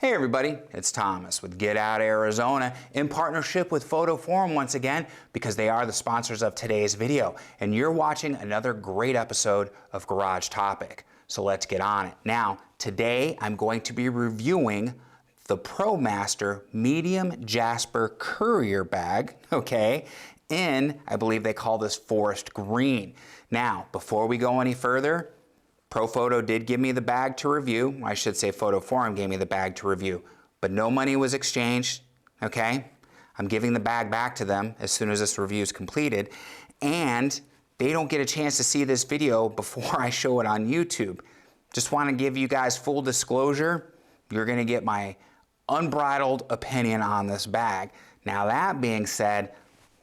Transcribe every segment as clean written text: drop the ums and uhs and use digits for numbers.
Hey everybody, it's Thomas with Get Out Arizona in partnership with Photoforum once again because they are the sponsors of today's video and you're watching another great episode of Garage Topic. So let's get on it. Now, today I'm going to be reviewing the ProMaster Medium Jasper Courier Bag, okay, in, I believe they call this forest green. Now, before we go any further, ProPhoto did give me the bag to review. I should say Photoforum gave me the bag to review, but no money was exchanged, okay? I'm giving the bag back to them as soon as this review is completed, and they don't get a chance to see this video before I show it on YouTube. Just want to give you guys full disclosure. You're going to get my unbridled opinion on this bag. Now that being said,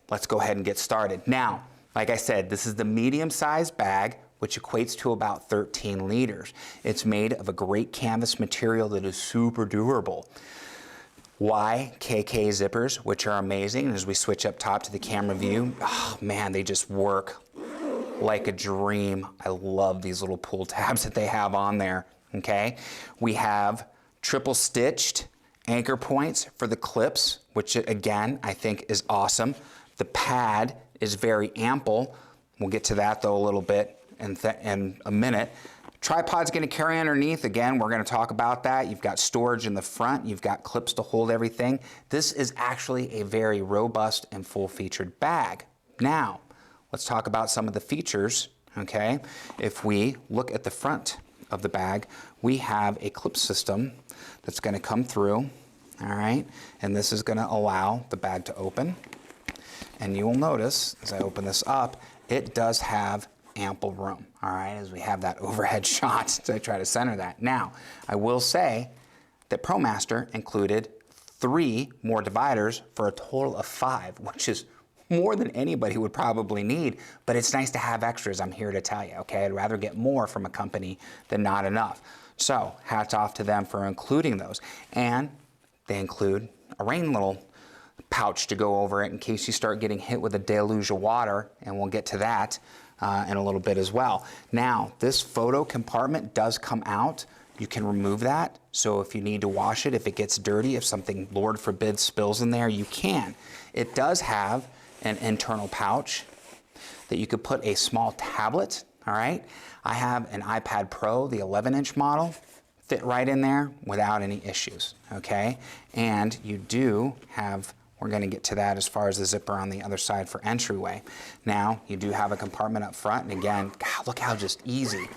let's go ahead and get started. Now, like I said, this is the medium-sized bag, which equates to about 13 liters. It's made of a great canvas material that is super durable. YKK zippers, which are amazing. As we switch up top to the camera view, oh man, they just work like a dream. I love these little pull tabs that they have on there, okay? We have triple stitched anchor points for the clips, which again, I think is awesome. The pad is very ample. We'll get to that though a little bit in a minute. Tripod's going to carry underneath. Again, we're going to talk about that. You've got storage in the front. You've got clips to hold everything. This is actually a very robust and full-featured bag. Now, let's talk about some of the features, okay? If we look at the front of the bag, we have a clip system that's going to come through, all right? And this is going to allow the bag to open. And you will notice, as I open this up, it does have ample room, all right, as we have that overhead shot to try to center that. Now, I will say that ProMaster included 3 more dividers for a total of 5, which is more than anybody would probably need, but it's nice to have extras, I'm here to tell you, okay? I'd rather get more from a company than not enough. So, hats off to them for including those. And they include a rain little pouch to go over it in case you start getting hit with a deluge of water, and we'll get to that in a little bit as well. Now, this photo compartment does come out. You can remove that, so if you need to wash it, if it gets dirty, if something, Lord forbid, spills in there, you can. It does have an internal pouch that you could put a small tablet, all right? I have an iPad Pro, the 11-inch model, fit right in there without any issues, okay? And you do have, we're going to get to that as far as the zipper on the other side for entryway. Now, you do have a compartment up front, and again, God, look how just easy.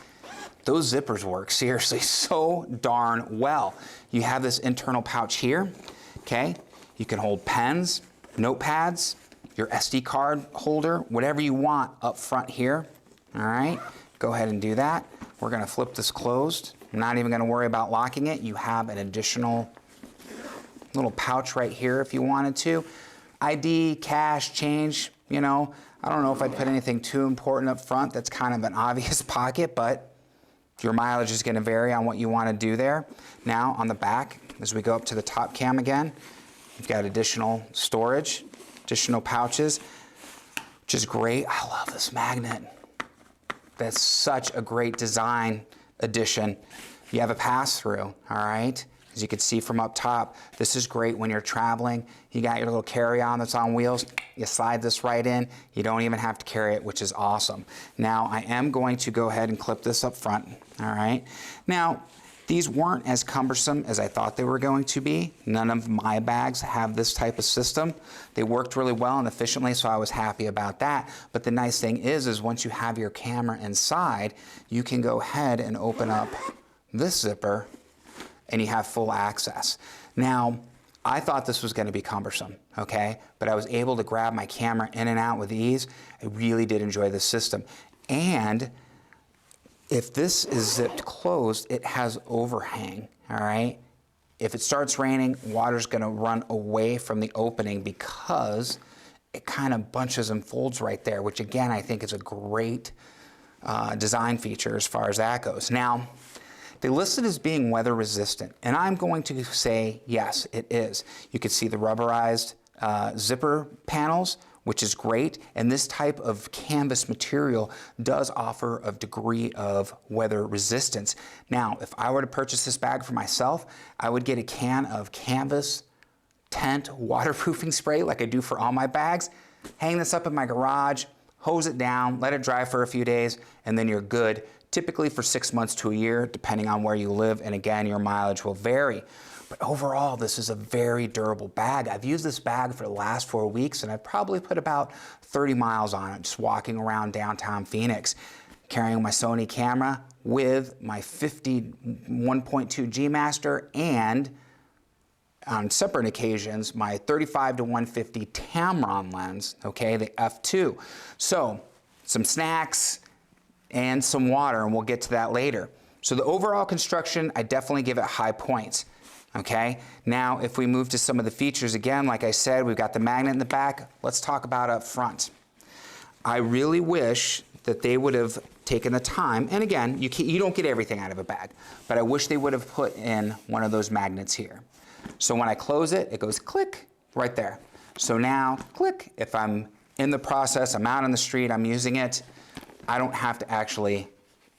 Those zippers work, seriously, so darn well. You have this internal pouch here, okay? You can hold pens, notepads, your SD card holder, whatever you want up front here, all right? Go ahead and do that. We're going to flip this closed. I'm not even going to worry about locking it. You have an additional little pouch right here if you wanted to. ID, cash, change, you know, I don't know if I'd put anything too important up front. That's kind of an obvious pocket, but your mileage is going to vary on what you want to do there. Now on the back, as we go up to the top cam again, you've got additional storage, additional pouches, which is great. I love this magnet. That's such a great design addition. You have a pass-through, all right? As you can see from up top, this is great when you're traveling. You got your little carry-on that's on wheels. You slide this right in. You don't even have to carry it, which is awesome. Now, I am going to go ahead and clip this up front, all right? Now, these weren't as cumbersome as I thought they were going to be. None of my bags have this type of system. They worked really well and efficiently, so I was happy about that. But the nice thing is once you have your camera inside, you can go ahead and open up this zipper and you have full access. Now, I thought this was going to be cumbersome, okay? But I was able to grab my camera in and out with ease. I really did enjoy this system. And if this is zipped closed, it has overhang, all right? If it starts raining, water's going to run away from the opening because it kind of bunches and folds right there, which again, I think is a great design feature as far as that goes. Now, they listed as being weather resistant, and I'm going to say yes, it is. You can see the rubberized zipper panels, which is great. And this type of canvas material does offer a degree of weather resistance. Now, if I were to purchase this bag for myself, I would get a can of canvas tent waterproofing spray like I do for all my bags, hang this up in my garage, hose it down, let it dry for a few days, and then you're good. Typically for 6 months to a year, depending on where you live, and again, your mileage will vary. But overall, this is a very durable bag. I've used this bag for the last 4 weeks, and I've probably put about 30 miles on it, just walking around downtown Phoenix, carrying my Sony camera with my 50 1.2 G Master, and on separate occasions, my 35 to 150 Tamron lens, okay, the f2. So, some snacks and some water, and we'll get to that later. So the overall construction, I definitely give it high points. Okay, now if we move to some of the features again, like I said, we've got the magnet in the back. Let's talk about up front. I really wish that they would have taken the time, and again, you don't get everything out of a bag, but I wish they would have put in one of those magnets here. So when I close it, it goes click right there. So now, click, if I'm in the process, I'm out on the street, I'm using it, I don't have to actually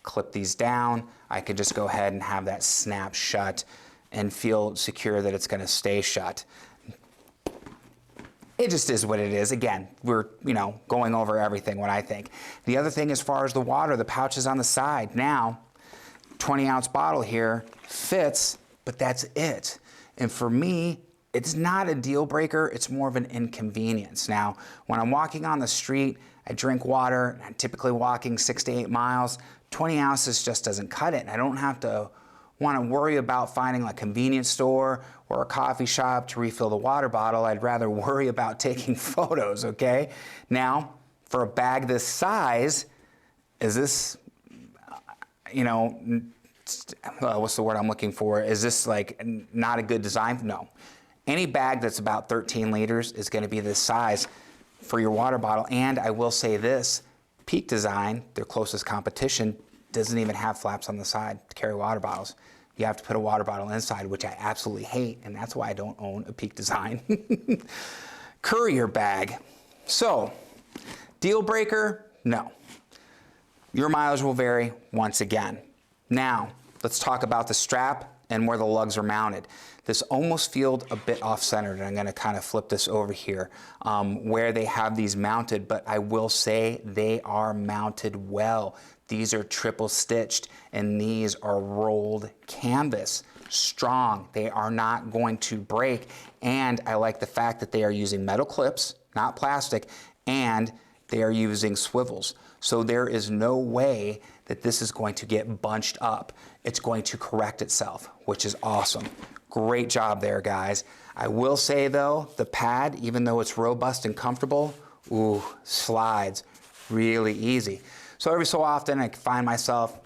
clip these down. I could just go ahead and have that snap shut and feel secure that it's going to stay shut. It just is what it is. Again, we're going over everything, what I think. The other thing as far as the water, the pouch is on the side. Now, 20-ounce bottle here fits, but that's it. And for me, it's not a deal breaker, it's more of an inconvenience. Now, when I'm walking on the street, I drink water, I'm typically walking 6 to 8 miles, 20 ounces just doesn't cut it. And I don't have to want to worry about finding a convenience store or a coffee shop to refill the water bottle. I'd rather worry about taking photos, okay? Now, for a bag this size, is this, what's the word I'm looking for? Is this not a good design? No. Any bag that's about 13 liters is going to be this size for your water bottle. And I will say this, Peak Design, their closest competition, doesn't even have flaps on the side to carry water bottles. You have to put a water bottle inside, which I absolutely hate, and that's why I don't own a Peak Design. Courier bag. So, deal breaker? No. Your mileage will vary once again. Now, let's talk about the strap and where the lugs are mounted. This almost feels a bit off-centered, and I'm going to kind of flip this over here where they have these mounted, but I will say they are mounted well. These are triple stitched, and these are rolled canvas. Strong. They are not going to break, and I like the fact that they are using metal clips, not plastic, and they are using swivels. So there is no way that this is going to get bunched up. It's going to correct itself, which is awesome. Great job there, guys. I will say though, the pad, even though it's robust and comfortable, slides really easy. So every so often I find myself,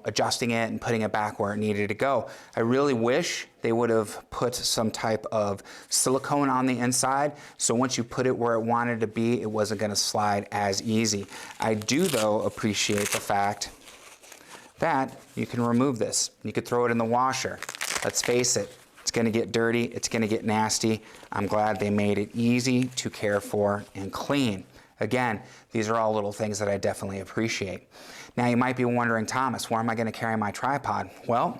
adjusting it and putting it back where it needed to go. I really wish they would have put some type of silicone on the inside, so once you put it where it wanted to be, it wasn't going to slide as easy. I do, though, appreciate the fact that you can remove this. You could throw it in the washer. Let's face it, it's going to get dirty, it's going to get nasty. I'm glad they made it easy to care for and clean. Again, these are all little things that I definitely appreciate. Now you might be wondering, Thomas, where am I going to carry my tripod? Well,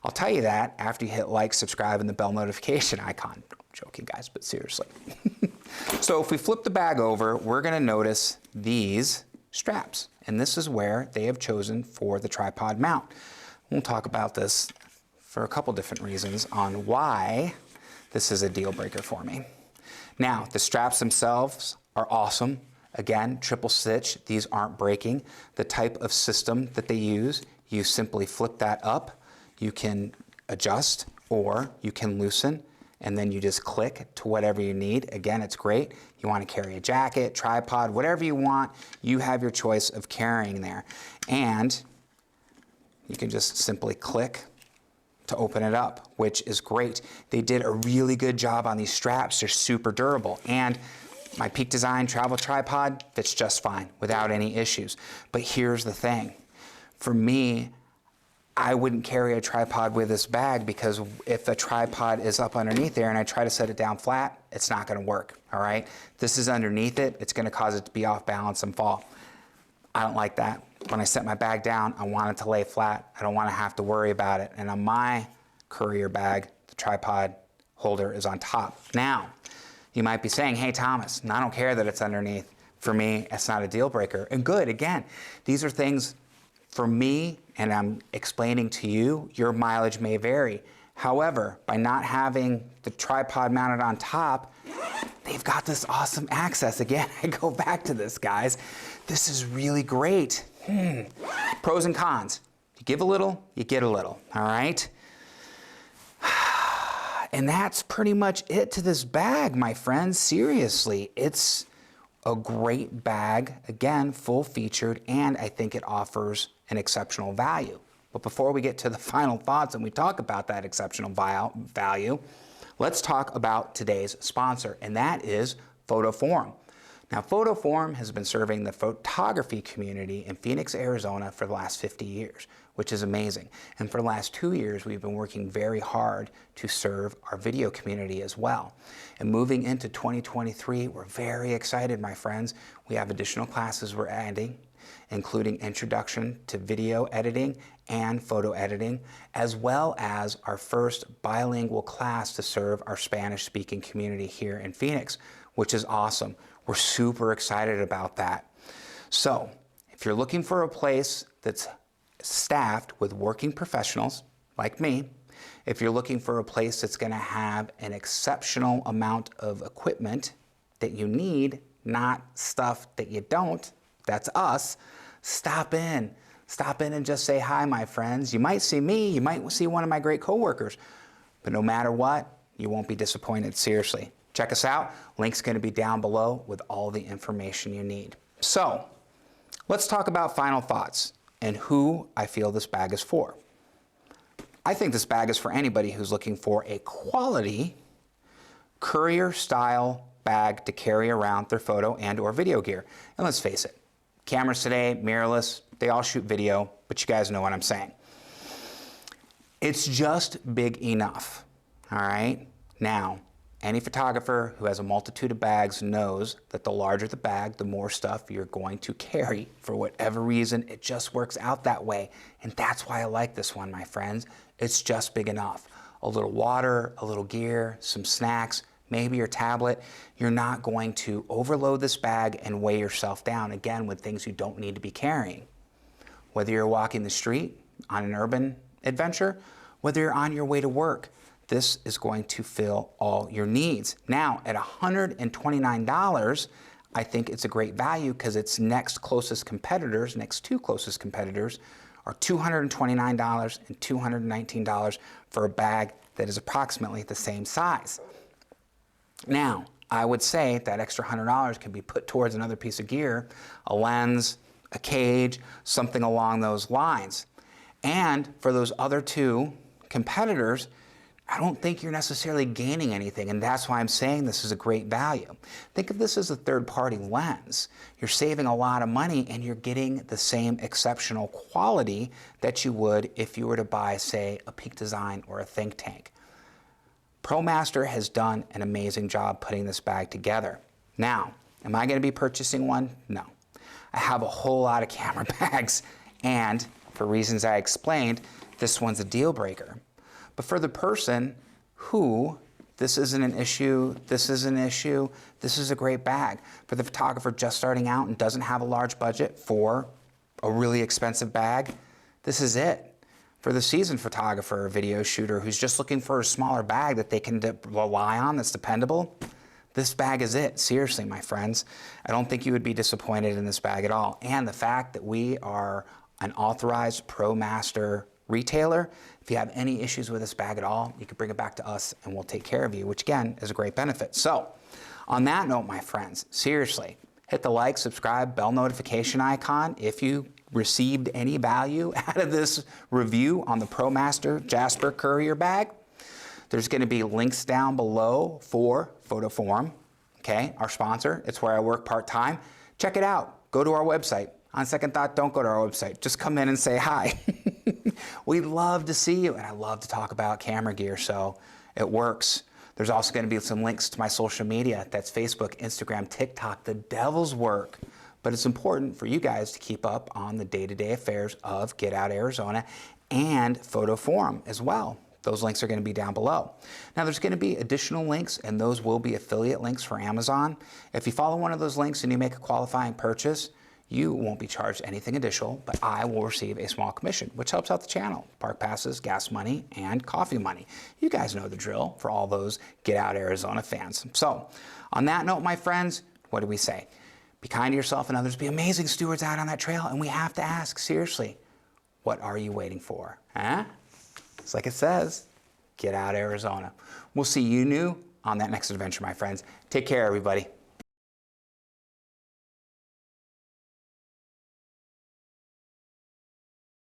I'll tell you that after you hit like, subscribe, and the bell notification icon. I'm joking, guys, but seriously. So if we flip the bag over, we're going to notice these straps. And this is where they have chosen for the tripod mount. We'll talk about this for a couple different reasons on why this is a deal breaker for me. Now, the straps themselves are awesome. Again, triple stitch, these aren't breaking. The type of system that they use, you simply flip that up, you can adjust or you can loosen, and then you just click to whatever you need. Again, it's great. You want to carry a jacket, tripod, whatever you want, you have your choice of carrying there. And you can just simply click to open it up, which is great. They did a really good job on these straps. They're super durable. And my Peak Design travel tripod fits just fine without any issues. But here's the thing. For me, I wouldn't carry a tripod with this bag because if a tripod is up underneath there and I try to set it down flat, it's not going to work, all right? This is underneath it. It's going to cause it to be off balance and fall. I don't like that. When I set my bag down, I want it to lay flat. I don't want to have to worry about it. And on my courier bag, the tripod holder is on top. Now, you might be saying, hey, Thomas, I don't care that it's underneath. For me, it's not a deal breaker. And good, again, these are things for me, and I'm explaining to you, your mileage may vary. However, by not having the tripod mounted on top, they've got this awesome access. Again, I go back to this, guys. This is really great. Pros and cons. You give a little, you get a little, all right? And that's pretty much it to this bag, my friends. Seriously, it's a great bag, again, full featured, and I think it offers an exceptional value. But before we get to the final thoughts and we talk about that exceptional value, let's talk about today's sponsor, and that is PhotoForum. Now, PhotoForum has been serving the photography community in Phoenix, Arizona for the last 50 years, which is amazing. And for the last 2 years, we've been working very hard to serve our video community as well. And moving into 2023, we're very excited, my friends. We have additional classes we're adding, including introduction to video editing and photo editing, as well as our first bilingual class to serve our Spanish-speaking community here in Phoenix, which is awesome. We're super excited about that. So, if you're looking for a place that's staffed with working professionals like me, if you're looking for a place that's going to have an exceptional amount of equipment that you need, not stuff that you don't, that's us, stop in. Stop in and just say hi, my friends. You might see me, you might see one of my great coworkers, but no matter what, you won't be disappointed, seriously. Check us out. Link's going to be down below with all the information you need. So, let's talk about final thoughts and who I feel this bag is for. I think this bag is for anybody who's looking for a quality courier-style bag to carry around their photo and or video gear. And let's face it, cameras today, mirrorless, they all shoot video, but you guys know what I'm saying. It's just big enough, all right? Now, any photographer who has a multitude of bags knows that the larger the bag, the more stuff you're going to carry. For whatever reason, it just works out that way. And that's why I like this one, my friends. It's just big enough. A little water, a little gear, some snacks, maybe your tablet. You're not going to overload this bag and weigh yourself down, again, with things you don't need to be carrying. Whether you're walking the street on an urban adventure, whether you're on your way to work, this is going to fill all your needs. Now, at $129, I think it's a great value because its next two closest competitors are $229 and $219 for a bag that is approximately the same size. Now, I would say that extra $100 can be put towards another piece of gear, a lens, a cage, something along those lines. And for those other two competitors, I don't think you're necessarily gaining anything, and that's why I'm saying this is a great value. Think of this as a third-party lens. You're saving a lot of money, and you're getting the same exceptional quality that you would if you were to buy, say, a Peak Design or a Think Tank. ProMaster has done an amazing job putting this bag together. Now, am I going to be purchasing one? No. I have a whole lot of camera bags, and for reasons I explained, this one's a deal breaker. But for the person who this isn't an issue, this is an issue, this is a great bag. For the photographer just starting out and doesn't have a large budget for a really expensive bag, this is it. For the seasoned photographer or video shooter who's just looking for a smaller bag that they can rely on, that's dependable, this bag is it. Seriously, my friends. I don't think you would be disappointed in this bag at all. And the fact that we are an authorized ProMaster retailer, if you have any issues with this bag at all, you can bring it back to us and we'll take care of you, which again is a great benefit. So on that note, my friends, seriously, hit the like, subscribe, bell notification icon if you received any value out of this review on the ProMaster Jasper Courier bag. There's going to be links down below for PhotoForum, okay, our sponsor. It's where I work part-time. Check it out. Go to our website. On second thought, don't go to our website. Just come in and say hi. We'd love to see you, and I love to talk about camera gear, so it works. There's also going to be some links to my social media. That's Facebook, Instagram, TikTok, the devil's work. But it's important for you guys to keep up on the day-to-day affairs of Get Out Arizona and Photo Forum as well. Those links are going to be down below. Now there's going to be additional links, and those will be affiliate links for Amazon. If you follow one of those links and you make a qualifying purchase, you won't be charged anything additional, but I will receive a small commission, which helps out the channel. Park passes, gas money, and coffee money. You guys know the drill for all those Get Out Arizona fans. So on that note, my friends, what do we say? Be kind to yourself and others. Be amazing stewards out on that trail. And we have to ask, seriously, what are you waiting for? Huh? It's like it says, Get Out Arizona. We'll see you new on that next adventure, my friends. Take care, everybody.